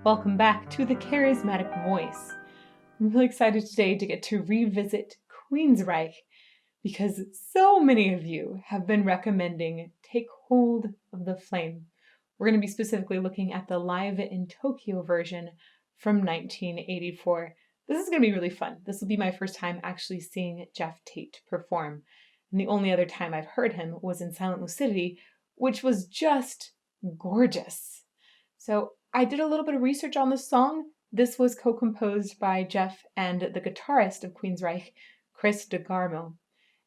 Welcome back to the Charismatic Voice. I'm really excited today to get to revisit Queensryche because so many of you have been recommending Take Hold of the Flame. We're going to be specifically looking at the Live in Tokyo version from 1984. This is going to be really fun. This will be my first time actually seeing Geoff Tate perform. And the only other time I've heard him was in Silent Lucidity, which was just gorgeous. So I did a little bit of research on this song. This was co-composed by Geoff and the guitarist of Queensryche, Chris DeGarmo.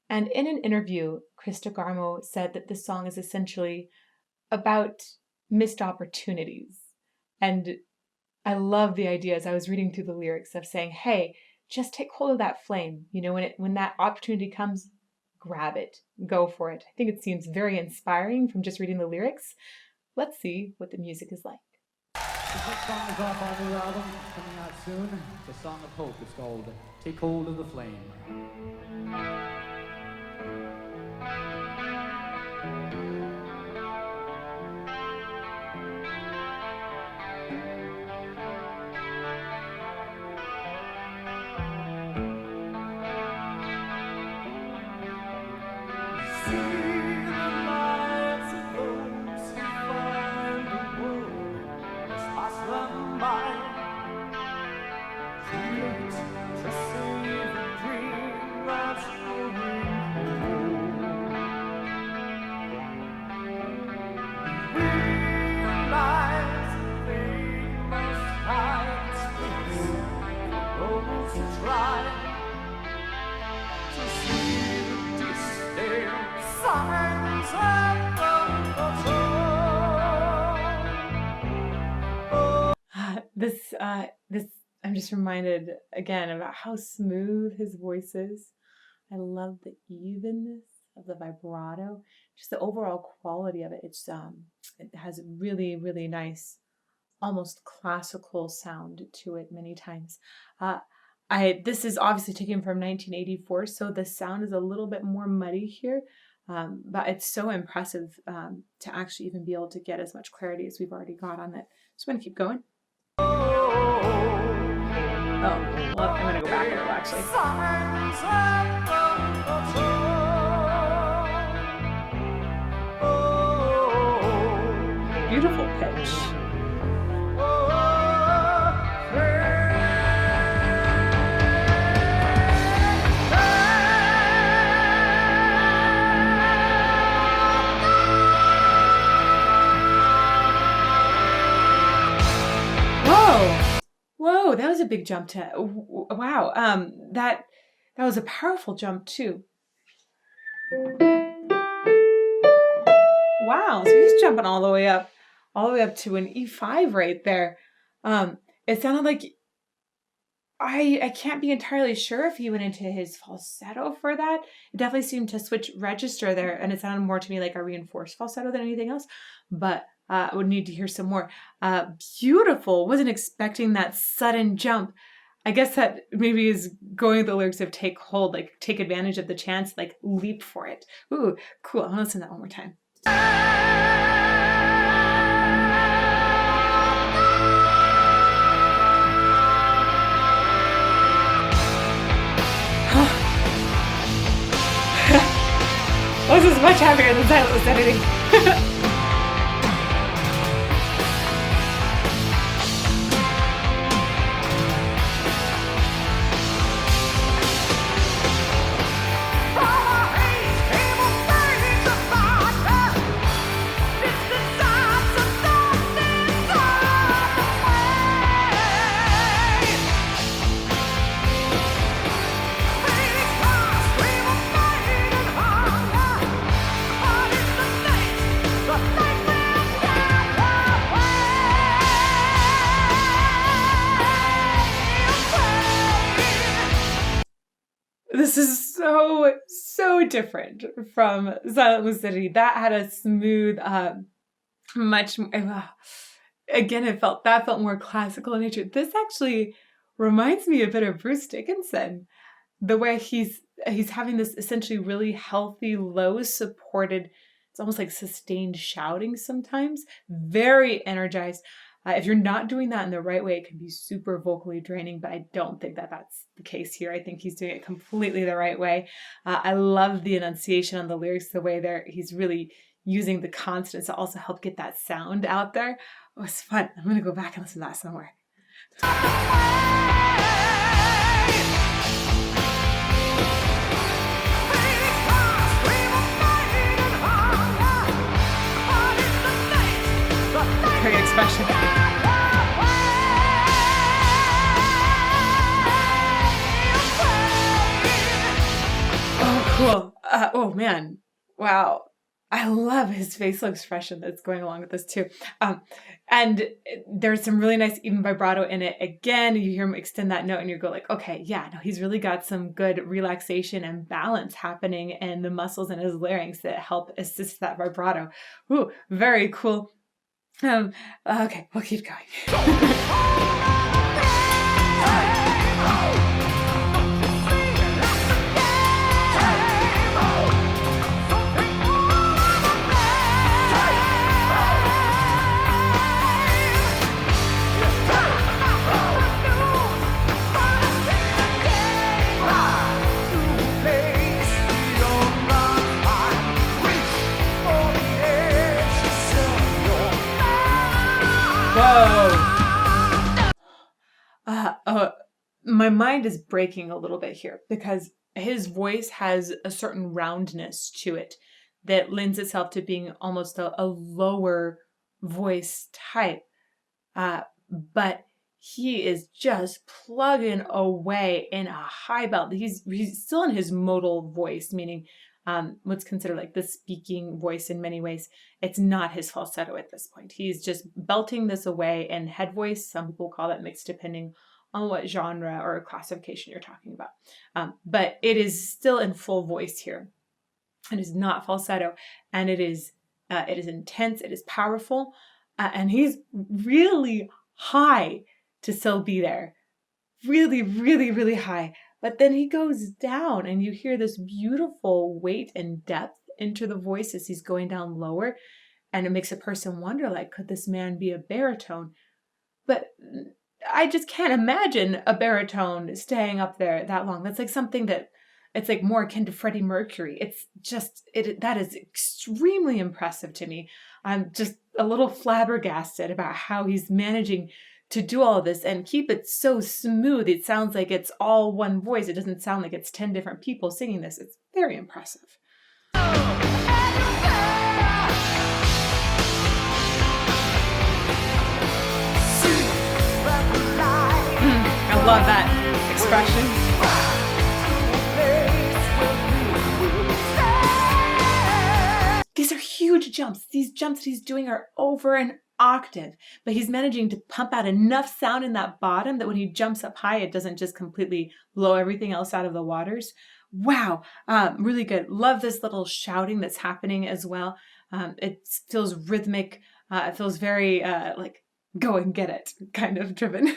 And in an interview, Chris DeGarmo said that this song is essentially about missed opportunities. And I love the idea as I was reading through the lyrics of saying, hey, just take hold of that flame. You know, when that opportunity comes, grab it, go for it. I think it seems very inspiring from just reading the lyrics. Let's see what the music is like. This next song is off our new album, coming out soon. It's a song of hope. It's called Take Hold of the Flame. I'm just reminded again about how smooth his voice is. I love the evenness of the vibrato, just the overall quality of it. It has a really, really nice, almost classical sound to it many times. This is obviously taken from 1984, so the sound is a little bit more muddy here, but it's so impressive to actually even be able to get as much clarity as we've already got on it. So I'm going to keep going. Oh, well, I'm going to go back a little actually. Beautiful pitch. Whoa, that was a big jump to, wow, that was a powerful jump too. Wow, so he's jumping all the way up to an E5 right there. It sounded like, I can't be entirely sure if he went into his falsetto for that. It definitely seemed to switch register there, and it sounded more to me like a reinforced falsetto than anything else, but I would need to hear some more. Beautiful. Wasn't expecting that sudden jump. I guess that maybe is going with the lyrics of take hold, like take advantage of the chance, like leap for it. Ooh, cool. I want to listen to that one more time. This is much happier than Silent Lucidity. This is so different from Silent Lucidity. That had a smooth, much, again, that felt more classical in nature. This actually reminds me a bit of Bruce Dickinson. The way he's having this essentially really healthy, low supported, it's almost like sustained shouting sometimes, very energized. If you're not doing that in the right way, it can be super vocally draining, but I don't think that that's the case here. I think he's doing it completely the right way. I love the enunciation on the lyrics, the way he's really using the consonants to also help get that sound out there. Oh, it's fun. I'm going to go back and listen to that somewhere. Great expression. Oh, cool. Oh, man. Wow. I love his facial expression that's going along with this too. And there's some really nice even vibrato in it. Again, you hear him extend that note and you go like, okay, yeah, no, he's really got some good relaxation and balance happening in the muscles in his larynx that help assist that vibrato. Ooh, very cool. Okay, we'll keep going. My mind is breaking a little bit here because his voice has a certain roundness to it that lends itself to being almost a lower voice type. But he is just plugging away in a high belt. He's still in his modal voice, meaning what's considered like the speaking voice in many ways. It's not his falsetto at this point. He's just belting this away in head voice. Some people call that mixed depending on what genre or classification you're talking about. But it is still in full voice here. It is not falsetto, and it is intense, it is powerful, and he's really high to still be there. Really, really, really high. But then he goes down, and you hear this beautiful weight and depth into the voice as he's going down lower, and it makes a person wonder, like, could this man be a baritone? But I just can't imagine a baritone staying up there that long. That's like something that it's like more akin to Freddie Mercury. It's just, that is extremely impressive to me. I'm just a little flabbergasted about how he's managing to do all of this and keep it so smooth. It sounds like it's all one voice. It doesn't sound like it's 10 different people singing this. It's very impressive. I love that expression. These are huge jumps. These jumps he's doing are over an octave, but he's managing to pump out enough sound in that bottom that when he jumps up high, it doesn't just completely blow everything else out of the waters. Wow, really good. Love this little shouting that's happening as well. It feels rhythmic. It feels very like go and get it kind of driven.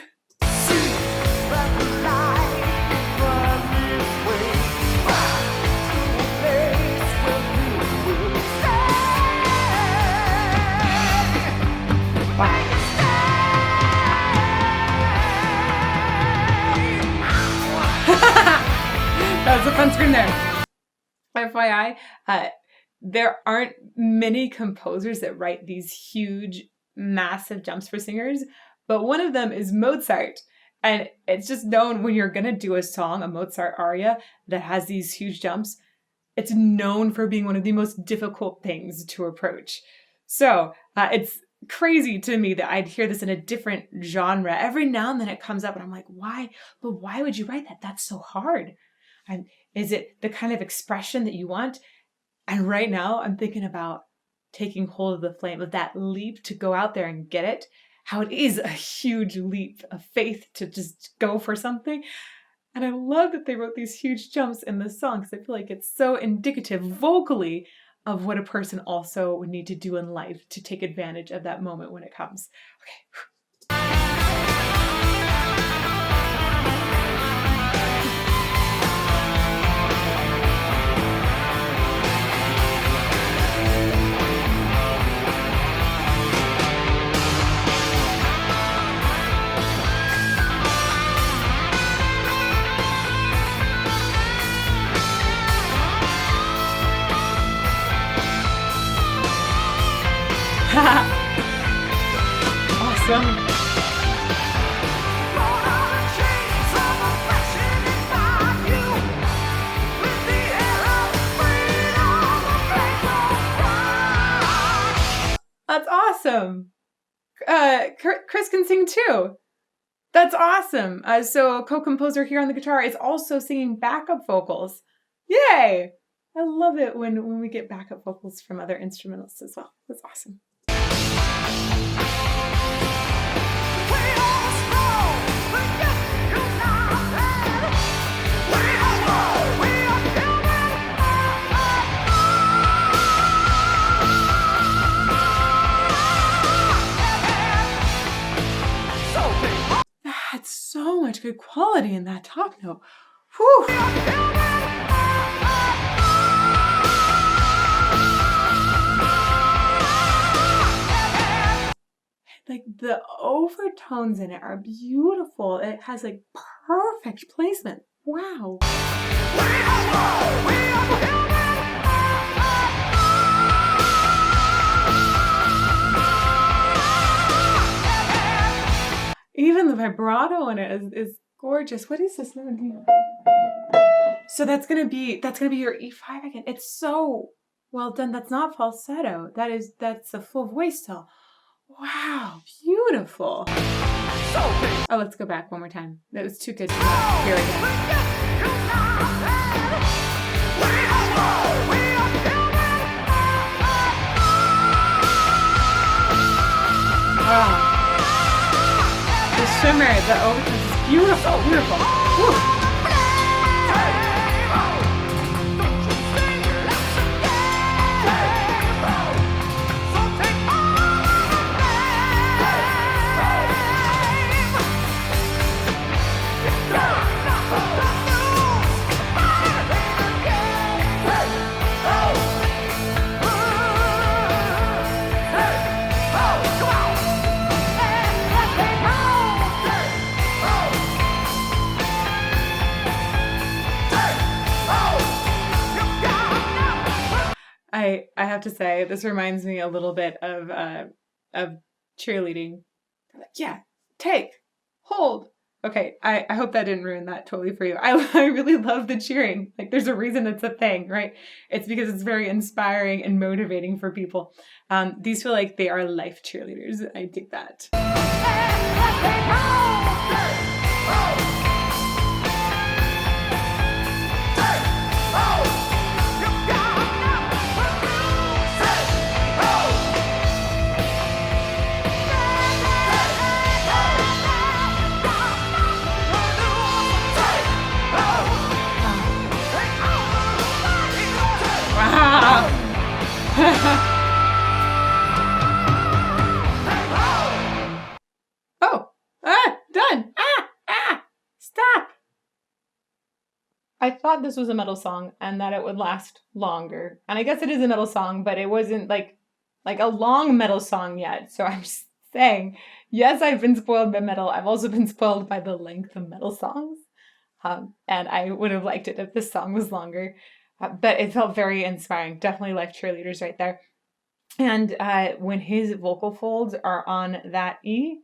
That was a fun scream there. FYI, there aren't many composers that write these huge, massive jumps for singers, but one of them is Mozart. And it's just known when you're going to do a song, a Mozart aria that has these huge jumps, it's known for being one of the most difficult things to approach. So it's crazy to me that I'd hear this in a different genre. Every now and then it comes up and I'm like, why? But why would you write that? That's so hard. Is it the kind of expression that you want? And right now I'm thinking about taking hold of the flame, of that leap to go out there and get it. How it is a huge leap of faith to just go for something. And I love that they wrote these huge jumps in the song because I feel like it's so indicative vocally of what a person also would need to do in life to take advantage of that moment when it comes. Okay. That's awesome. Chris can sing too. That's awesome. So a co-composer here on the guitar is also singing backup vocals. Yay! I love it when we get backup vocals from other instrumentalists as well. That's awesome. That's so much good quality in that top note. Whew. Like the overtones in it are beautiful. It has like perfect placement. Wow. Even the vibrato in it is gorgeous. What is this note here? So that's gonna be your E5 again. It's so well done. That's not falsetto. That's a full voice still. Wow, beautiful. Oh, let's go back one more time. That was too good to not hear again. Oh. The shimmer, the overtones is beautiful, beautiful. Woo. I have to say, this reminds me a little bit of cheerleading. Like, yeah, take, hold. Okay, I hope that didn't ruin that totally for you. I really love the cheering. Like, there's a reason it's a thing, right? It's because it's very inspiring and motivating for people. These feel like they are life cheerleaders. I dig that. Done. Stop. I thought this was a metal song and that it would last longer. And I guess it is a metal song, but it wasn't like a long metal song yet. So I'm just saying, yes, I've been spoiled by metal. I've also been spoiled by the length of metal songs. And I would have liked it if this song was longer. But it felt very inspiring. Definitely life cheerleaders right there. And when his vocal folds are on that E,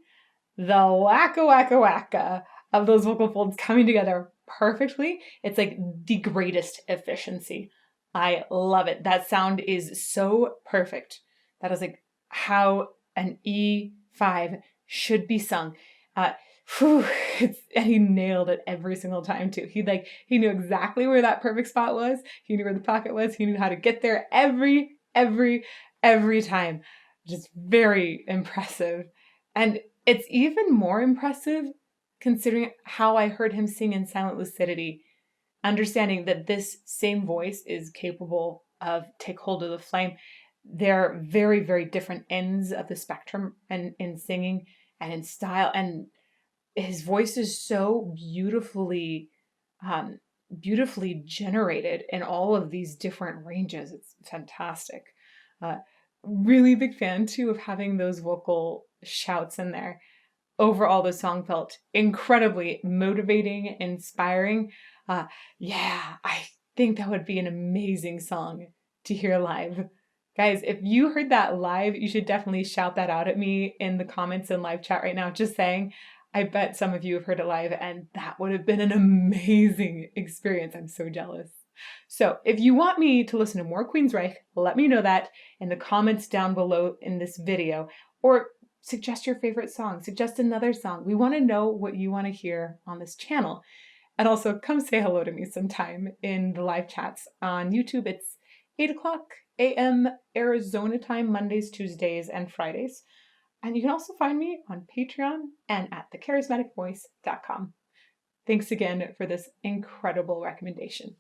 the wacka wacka wacka of those vocal folds coming together perfectly, it's like the greatest efficiency. I love it. That sound is so perfect. That is like how an E5 should be sung. And he nailed it every single time too. He knew exactly where that perfect spot was. He knew where the pocket was. He knew how to get there every time. Just very impressive. And it's even more impressive considering how I heard him sing in Silent Lucidity, understanding that this same voice is capable of Take Hold of the Flame. They're very, very different ends of the spectrum and in singing and in style. And his voice is so beautifully generated in all of these different ranges. It's fantastic. Really big fan too of having those vocal shouts in there. Overall, the song felt incredibly motivating, inspiring. Yeah, I think that would be an amazing song to hear live. Guys, if you heard that live, you should definitely shout that out at me in the comments and live chat right now. Just saying, I bet some of you have heard it live and that would have been an amazing experience. I'm so jealous. So if you want me to listen to more Queensryche, let me know that in the comments down below in this video, or suggest your favorite song, suggest another song. We want to know what you want to hear on this channel. And also come say hello to me sometime in the live chats on YouTube. It's 8 o'clock a.m. Arizona time, Mondays, Tuesdays, and Fridays. And you can also find me on Patreon and at thecharismaticvoice.com. Thanks again for this incredible recommendation.